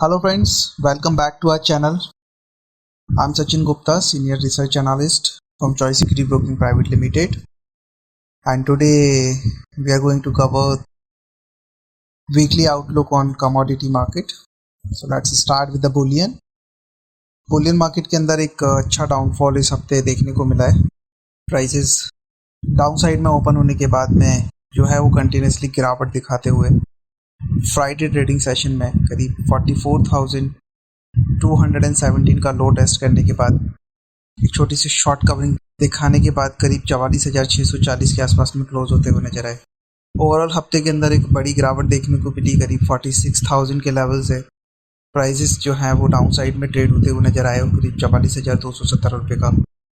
Hello friends, welcome back to our channel. I'm Sachin Gupta, Senior Research Analyst from Choice Equity Broking Private Limited, and today we are going to cover weekly outlook on commodity market. So let's start with the bullion. Boolean market के अंदर एक अच्छा downfall इस हफ्ते देखने को मिला है। प्राइसेस डाउन साइड में ओपन होने के बाद में जो है वो कंटिन्यूसली गिरावट दिखाते हुए फ्राइडे ट्रेडिंग सेशन में करीब 44,217 का लो टेस्ट करने के बाद एक छोटी सी शॉर्ट कवरिंग दिखाने के बाद करीब 44,640 के आसपास में क्लोज होते हुए नजर आए। ओवरऑल हफ्ते के अंदर एक बड़ी गिरावट देखने को मिली, करीब 46,000 के लेवल से प्राइसेस जो है वो डाउन साइड में ट्रेड होते हुए नजर आए और करीब 44,270 रुपये का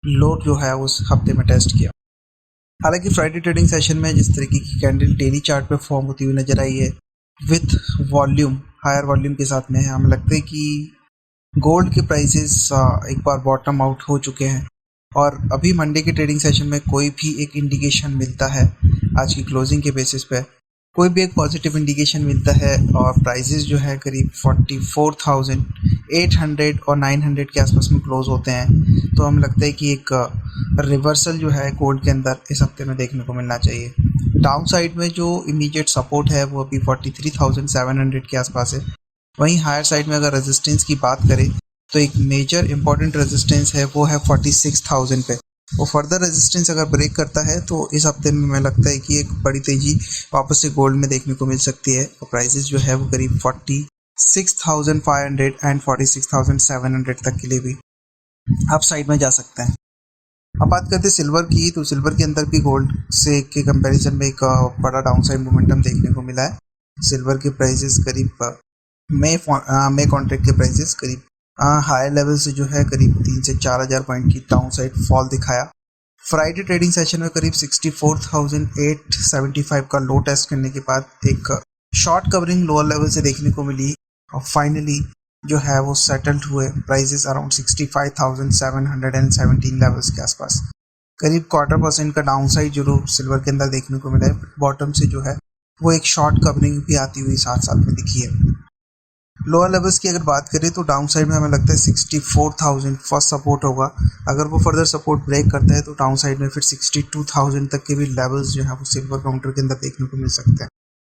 लो जो है उस हफ्ते में टेस्ट किया। हालांकि फ्राइडे ट्रेडिंग सेशन में जिस तरीके की कैंडल डेली चार्ट पे फॉर्म होती हुई नजर आई है विथ वॉल्यूम, हायर वॉल्यूम के साथ में हमें लगता है कि गोल्ड के प्राइसेस एक बार बॉटम आउट हो चुके हैं और अभी मंडे के ट्रेडिंग सेशन में कोई भी एक इंडिकेशन मिलता है, आज की क्लोजिंग के बेसिस पे कोई भी एक पॉजिटिव इंडिकेशन मिलता है और प्राइसेस जो है करीब 44,800 और 900 के आसपास में क्लोज होते हैं, तो हमें लगता है कि एक रिवर्सल जो है गोल्ड के अंदर इस हफ्ते में देखने को मिलना चाहिए। डाउन साइड में जो इमीडिएट सपोर्ट है वो अभी 43,700 के आसपास है। वहीं हायर साइड में अगर रेजिस्टेंस की बात करें तो एक मेजर इंपॉर्टेंट रेजिस्टेंस है वो है 46,000 पे। वो फर्दर रेजिस्टेंस अगर ब्रेक करता है तो इस हफ्ते में हमें लगता है कि एक बड़ी तेजी वापस से गोल्ड में देखने को मिल सकती है और प्राइसेस जो है वो करीब 46,500 एंड 46,700 तक के लिए भी अप साइड में जा सकते हैं। अब बात करते हैं सिल्वर की, तो सिल्वर के अंदर भी गोल्ड से के कंपैरिजन में एक बड़ा डाउनसाइड मोमेंटम देखने को मिला है। सिल्वर के प्राइसेस करीब मई कॉन्ट्रैक्ट के प्राइसेस करीब हायर लेवल से जो है करीब 3 से 4,000 पॉइंट की डाउन साइड फॉल दिखाया। फ्राइडे ट्रेडिंग सेशन में करीब 64,875 का लो टेस्ट करने के बाद एक शॉर्ट कवरिंग लोअर लेवल से देखने को मिली और फाइनली जो है वो सेटल्ड हुए प्राइसेस अराउंड 65,717 लेवल्स के आसपास। करीब 0.25% का डाउन साइड जो सिल्वर के अंदर देखने को मिला है, बॉटम से जो है वो एक शॉर्ट कवरिंग भी आती हुई साथ साथ में दिखी है। लोअर लेवल्स की अगर बात करें तो डाउन साइड में हमें लगता है 64,000 फर्स्ट सपोर्ट होगा। अगर वो फर्दर सपोर्ट ब्रेक करता है तो डाउन साइड में फिर 62,000 तक के भी लेवल्स जो है वो सिल्वर काउंटर के अंदर देखने को मिल सकते हैं।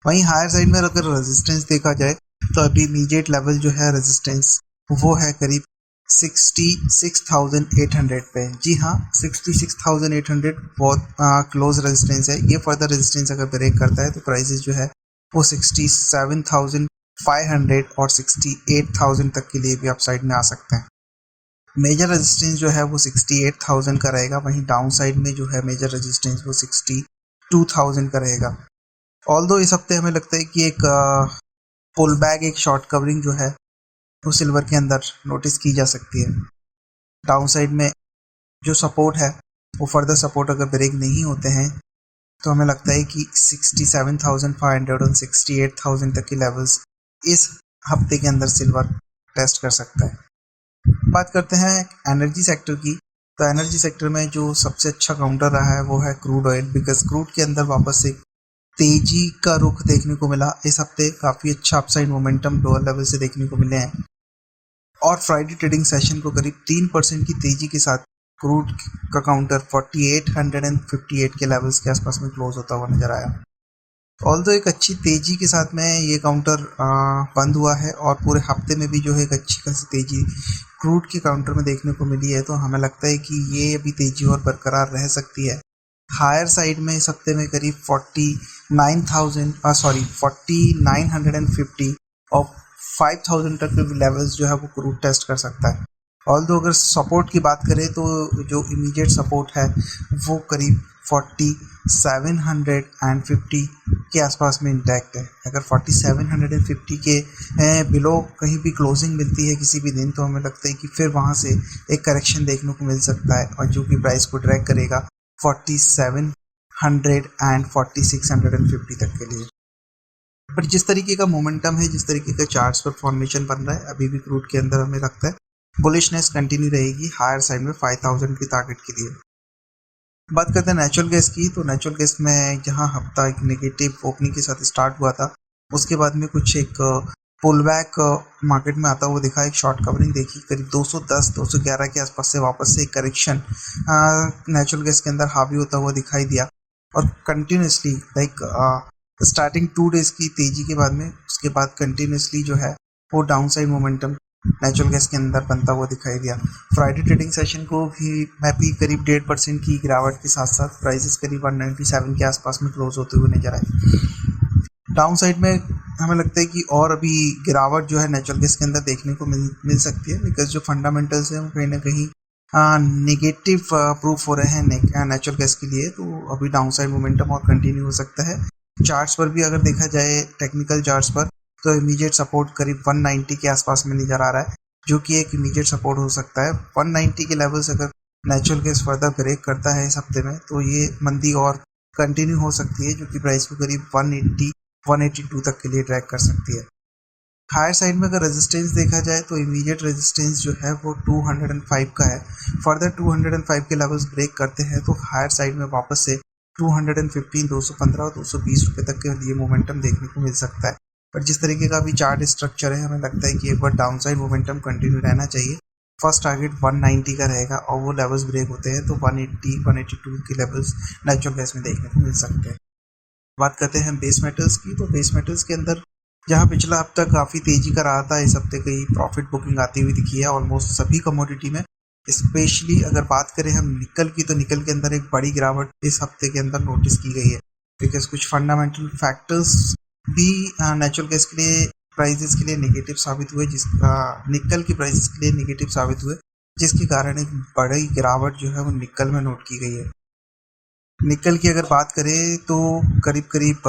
वहीं हायर साइड में अगर रेजिस्टेंस देखा जाए तो अभी इमीडिएट लेवल जो है रेजिस्टेंस वो है करीब 66,800 पे। जी हाँ, 66,800 बहुत क्लोज रेजिस्टेंस है। ये फर्दर रेजिस्टेंस अगर ब्रेक करता है तो प्राइसेस जो है वो 67,500 और 68,000 तक के लिए भी अपसाइड में आ सकते हैं। मेजर रेजिस्टेंस जो है वो 68,000 का रहेगा। वहीं डाउन साइड में जो है मेजर रेजिस्टेंस वो 62,000 का रहेगा। ऑल्दो इस हफ्ते हमें लगता है कि एक पुल बैक, एक शॉर्ट कवरिंग जो है वो सिल्वर के अंदर नोटिस की जा सकती है। डाउन साइड में जो सपोर्ट है वो फर्दर सपोर्ट अगर ब्रेक नहीं होते हैं तो हमें लगता है कि 67,500 और 68,000 तक की लेवल्स इस हफ्ते के अंदर सिल्वर टेस्ट कर सकता है। बात करते हैं एनर्जी सेक्टर की, तो एनर्जी सेक्टर में जो सबसे अच्छा काउंटर रहा है वो है क्रूड ऑयल, बिकॉज क्रूड के अंदर वापस से तेजी का रुख देखने को मिला। इस हफ्ते काफ़ी अच्छा अपसाइड मोमेंटम लोअर लेवल से देखने को मिले हैं और फ्राइडे ट्रेडिंग सेशन को करीब 3% की तेजी के साथ क्रूड का काउंटर 4858 के लेवल्स के आसपास में क्लोज होता हुआ नजर आया। ऑल्दो एक अच्छी तेजी के साथ में ये काउंटर बंद हुआ है और पूरे हफ्ते में भी जो है एक अच्छी खासी तेजी क्रूड के काउंटर में देखने को मिली है, तो हमें लगता है कि ये अभी तेजी और बरकरार रह सकती है। हायर साइड में इस हफ्ते में करीब 49,950 और 5,000 तक के लेवल्स जो है वो क्रूड टेस्ट कर सकता है। ऑल्दो अगर सपोर्ट की बात करें तो जो इमीडिएट सपोर्ट है वो करीब 4750 के आसपास में इंटैक्ट है। अगर 4750 के बिलो कहीं भी क्लोजिंग मिलती है किसी भी दिन तो हमें लगता है कि फिर वहाँ से एक करेक्शन देखने को मिल सकता है और जो कि प्राइस को ड्रैग करेगा 4700 एंड 4650 तक के लिए। पर जिस तरीके का मोमेंटम है, जिस तरीके का चार्ट्स पर फॉर्मेशन बन रहा है, अभी भी क्रूड के अंदर हमें लगता है बुलिशनेस कंटिन्यू रहेगी हायर साइड में 5,000 की टारगेट के लिए। बात करते हैं नेचुरल गैस की, तो नेचुरल गैस में जहां हफ्ता एक नेगेटिव ओपनिंग के साथ स्टार्ट हुआ था, उसके बाद में कुछ एक पुल बैक मार्केट में आता हुआ दिखा, एक शॉर्ट कवरिंग देखी करीब 210 211 के आसपास से वापस से एक करेक्शन नेचुरल गैस के अंदर हावी होता हुआ दिखाई दिया और कंटिन्यूसली लाइक स्टार्टिंग 2 डेज की तेजी के बाद में उसके बाद कंटिन्यूसली जो है वो down side momentum natural gas के अंदर बनता हुआ दिखाई दिया। फ्राइडे ट्रेडिंग सेशन को भी करीब 1.5% की गिरावट के साथ साथ प्राइसेस करीब 197 के आसपास में क्लोज होते हुए नजर आए। डाउन साइड में हमें लगता है कि और अभी गिरावट जो है नेचुरल गैस के अंदर देखने को मिल सकती है, बिकॉज जो फंडामेंटल्स हैं वो कहीं ना कहीं नेगेटिव प्रूफ हो रहे हैं नेचुरल गैस के लिए, तो अभी डाउन साइड मोमेंटम और कंटिन्यू हो सकता है। चार्ट्स पर भी अगर देखा जाए टेक्निकल चार्ट्स पर तो इमीडिएट सपोर्ट करीब 190 के आसपास में नजर आ रहा है, जो कि एक इमीडिएट सपोर्ट हो सकता है। 190 के लेवल्स अगर नेचुरल गैस फर्दर ब्रेक करता है इस हफ्ते में तो ये मंदी और कंटिन्यू हो सकती है, जो कि प्राइस को करीब 182 तक के लिए ड्रैग कर सकती है। हायर साइड में अगर रेजिस्टेंस देखा जाए तो इमीडिएट रेजिस्टेंस जो है वो 205 का है। फर्दर 205 के लेवल्स ब्रेक करते हैं तो हायर साइड में वापस से 215, 215 और 220 रुपये तक के लिए मोमेंटम देखने को मिल सकता है। पर जिस तरीके का अभी चार्ट स्ट्रक्चर है, हमें लगता है कि एक बार डाउन साइड मोमेंटम कंटिन्यू रहना चाहिए। फर्स्ट टारगेट 190 का रहेगा और वो लेवल्स ब्रेक होते हैं तो 180, 182 के लेवल्स नेचुरल गैस में देखने को मिल सकते हैं। बात करते हैं बेस मेटल्स की, तो बेस मेटल्स के अंदर जहां पिछला हफ्ता काफ़ी तेजी का रहा था, इस हफ्ते कई प्रॉफिट बुकिंग आती हुई दिखी है ऑलमोस्ट सभी कमोडिटी में। स्पेशली अगर बात करें हम निकल की, तो निकल के अंदर एक बड़ी गिरावट इस हफ्ते के अंदर नोटिस की गई है, बिकॉज कुछ फंडामेंटल फैक्टर्स भी नेचुरल गैस के लिए प्राइजेस के लिए नेगेटिव साबित हुए, निकल की प्राइसेस के लिए नेगेटिव साबित हुए, जिसके कारण एक बड़ी गिरावट जो है वो निकल में नोट की गई है। निकल की अगर बात करें तो करीब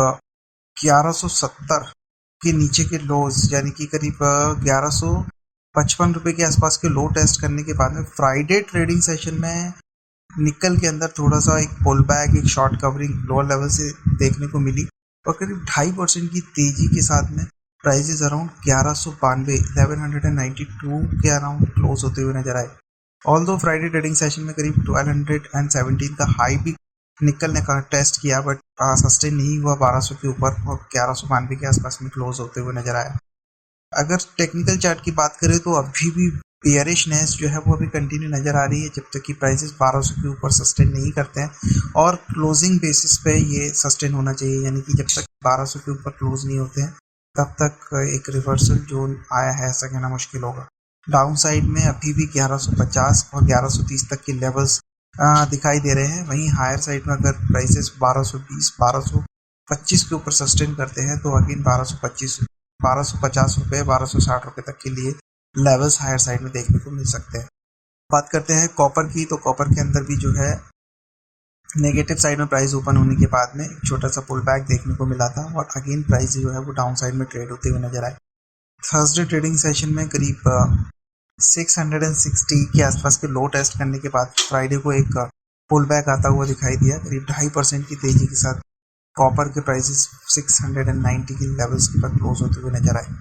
1170 के नीचे के लोज, यानी कि करीब 1155 रुपये के आसपास के लो टेस्ट करने के बाद में फ्राइडे ट्रेडिंग सेशन में निकल के अंदर थोड़ा सा एक पुल बैक, एक शॉर्ट कवरिंग लोअर लेवल से देखने को मिली और करीब 2.5% की तेजी के साथ में प्राइसेस अराउंड 1192 के अराउंड क्लोज होते हुए नजर आए। ऑल्दो फ्राइडे ट्रेडिंग सेशन में करीब 1217 का हाई भी निकल ने का टेस्ट किया, बट सस्टेन नहीं हुआ 1200 के ऊपर और 1192 के आसपास में क्लोज होते हुए नजर आया। अगर टेक्निकल चार्ट की बात करें तो अभी भी बेयरिशनेस जो है वो अभी कंटिन्यू नजर आ रही है, जब तक कि प्राइसेस 1200 के ऊपर सस्टेन नहीं करते हैं और क्लोजिंग बेसिस पे ये सस्टेन होना चाहिए, यानी कि जब तक 1200 के ऊपर क्लोज नहीं होते हैं तब तक एक रिवर्सल जोन आया है ऐसा कहना मुश्किल होगा। डाउन साइड में अभी भी 1150 और 1130 तक के लेवल्स दिखाई दे रहे हैं। वहीं हायर साइड में अगर प्राइसेस 1220, 1225 के ऊपर सस्टेन करते हैं तो अगेन 1250 रुपये, 1260 रुपये तक के लिए लेवल्स हायर साइड में देखने को मिल सकते हैं। बात करते हैं कॉपर की, तो कॉपर के अंदर भी जो है नेगेटिव साइड में प्राइस ओपन होने के बाद में एक छोटा सा पुल बैक देखने को मिला था और अगेन प्राइस जो है वो डाउन साइड में ट्रेड होते हुए नजर आए। थर्सडे ट्रेडिंग सेशन में करीब 660 के आसपास के लो टेस्ट करने के बाद फ्राइडे को एक पुल बैक आता हुआ दिखाई दिया। करीब 2.5% की तेजी के साथ कॉपर के प्राइसेस 690 के लेवल्स के पर क्लोज होते हुए नजर आए।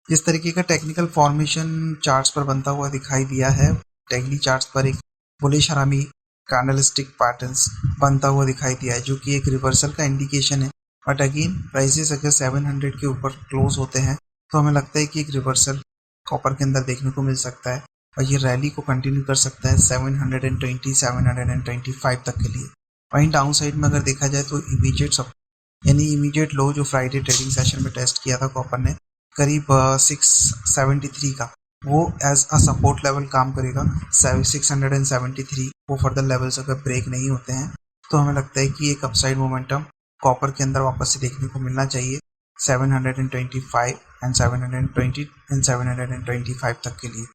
जिस तरीके का टेक्निकल फॉर्मेशन चार्ट्स पर बनता हुआ दिखाई दिया है, डेली चार्ट्स पर एक बुलिश हरामी कैंडलस्टिक पैटर्न्स बनता हुआ दिखाई दिया है, जो कि एक रिवर्सल का इंडिकेशन है। बट अगेन प्राइसेस अगर 700 के ऊपर क्लोज होते हैं तो हमें लगता है कि एक रिवर्सल कॉपर के अंदर देखने को मिल सकता है और ये रैली को कंटिन्यू कर सकता है 720, 725 तक के लिए। वहीं डाउन साइड में अगर देखा जाए तो इमीडिएट लो जो फ्राइडे ट्रेडिंग सेशन में टेस्ट किया था कॉपर ने करीब 673 का, वो एज अ सपोर्ट लेवल काम करेगा। 673 वो फर्दर लेवल्स अगर ब्रेक नहीं होते हैं तो हमें लगता है कि एक अपसाइड मोमेंटम कॉपर के अंदर वापस से देखने को मिलना चाहिए 725 एंड 720 एंड 725 तक के लिए।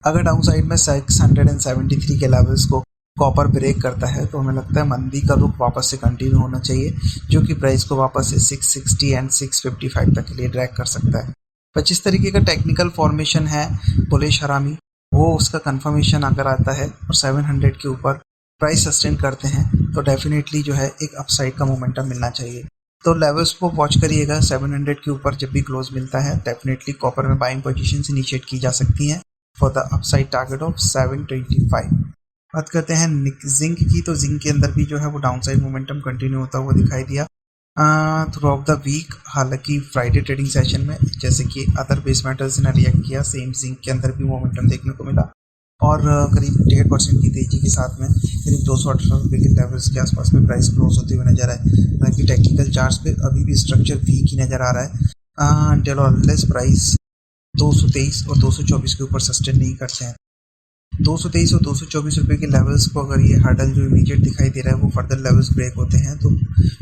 अगर डाउन साइड में 673 के लेवल्स को कॉपर ब्रेक करता है तो हमें लगता है मंदी का रुख वापस से कंटिन्यू होना चाहिए, जो कि प्राइस को वापस से 660 एंड 655 तक के लिए ड्रैग कर सकता है। पर जिस तरीके का टेक्निकल फॉर्मेशन है बुलिश हरामी, वो उसका कंफर्मेशन अगर आता है और 700 के ऊपर प्राइस सस्टेन करते हैं तो डेफिनेटली जो है एक अपसाइड का मोमेंटम मिलना चाहिए। तो लेवल्स को वॉच करिएगा। 700 के ऊपर जब भी क्लोज मिलता है डेफिनेटली कॉपर में बाइंग पोजीशंस इनिशिएट की जा सकती हैं for the upside target of 725। बात करते हैं जिंक की, तो जिंक के अंदर भी जो है वो डाउन साइड मोमेंटम कंटिन्यू होता हुआ दिखाई दिया। थ्रू आउट द वीक, हालांकि फ्राइडे ट्रेडिंग सेशन में जैसे कि अदर बेस मेटल्स ने रिएक्ट किया, सेम जिंक के अंदर भी मोमेंटम देखने को मिला और करीब 1.5% की तेजी के साथ में करीब 218 रुपये के लेवल्स के आसपास में प्राइस क्लोज होते हुए नजर आए। हालांकि टेक्निकल चार्ट्स पे अभी भी स्ट्रक्चर वीक ही नजर आ रहा है until unless प्राइस 223 और 224 के ऊपर सस्टेन नहीं करते हैं। 223 और 224 रुपये के लेवल्स को अगर ये हर्डल जो इमीडिएट दिखाई दे रहा है वो फर्दर लेवल्स ब्रेक होते हैं तो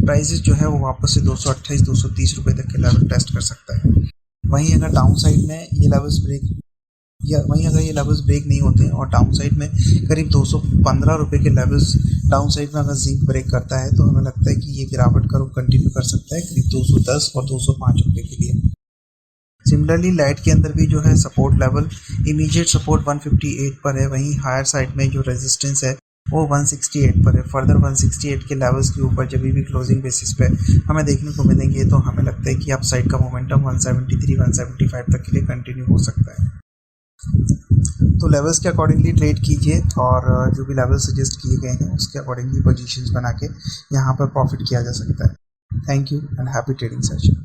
प्राइसेस जो है वो वापस से 228 230 रुपये तक के लेवल टेस्ट कर सकता है। वहीं अगर डाउन साइड में ये लेवल्स ब्रेक अगर ये लेवल्स ब्रेक नहीं होते हैं और डाउन साइड में करीब 215 रुपये के लेवल्स डाउन साइड में अगर जिंक ब्रेक करता है तो हमें लगता है कि ये गिरावट का रुख कंटिन्यू कर सकता है करीब 210 और 205 रुपये के लिए। सिमिलरली लाइट के अंदर भी जो है सपोर्ट लेवल, इमीडिएट सपोर्ट 158 पर है, वहीं हायर साइड में जो रेजिस्टेंस है वो 168 पर है। फर्दर 168 के लेवल्स के ऊपर जब भी क्लोजिंग बेसिस पे हमें देखने को मिलेंगे तो हमें लगता है कि अप साइड का मोमेंटम 173 175 तक के लिए कंटिन्यू हो सकता है। तो लेवल्स के अकॉर्डिंगली ट्रेड कीजिए और जो भी लेवल सजेस्ट किए गए हैं उसके अकॉर्डिंगली पोजीशंस बना के यहाँ पर प्रॉफिट किया जा सकता है। Thank you and happy trading session.